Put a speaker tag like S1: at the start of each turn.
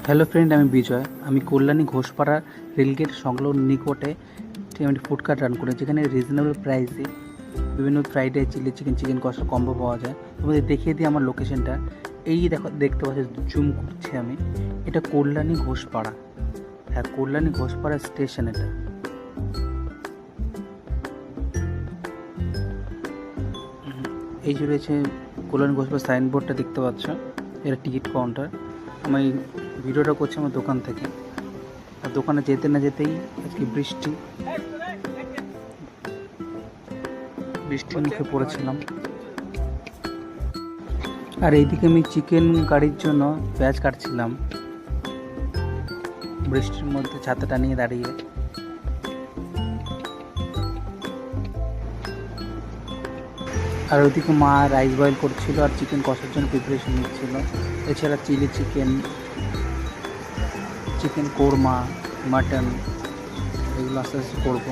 S1: Hello friend, আমি বিজয়। আমি Kalyani Ghoshpara rail gate সংলগ্ন নিকটে একটি ফুডকার্ট রান করি, যেখানে রিজনেবল প্রাইসে বিভিন্ন fried rice, chilli chicken, chicken কষা কম্বো পাওয়া যায়। তোমাদের দেখিয়ে দিই আমার লোকেশনটা। এই দেখো, দেখতে পাচ্ছি, জুম করছি আমি। এটা কল্যাণী ঘোষপাড়া। হ্যাঁ, কল্যাণী ঘোষপাড়া স্টেশন এটা। এই যে রয়েছে কল্যাণী ঘোষপাড়া সাইনবোর্ডটা, দেখতে পাচ্ছ। এটা টিকিট কাউন্টার। আমি ভিডিওটা করছি আমার দোকান থেকে। আর দোকানে যেতে না যেতেই আজকে বৃষ্টির মুখে পড়েছিলাম। আর এইদিকে আমি চিকেন কারির জন্য পেঁয়াজ কাটছিলাম, বৃষ্টির মধ্যে ছাতাটা নিয়ে দাঁড়িয়ে। আর ওইদিকে মা রাইস বয়েল করছিল আর চিকেন কষার জন্য প্রিপারেশন নিচ্ছিল। এছাড়া chilli chicken, chicken korma, mutton, এগুলো আস্তে আস্তে করবো।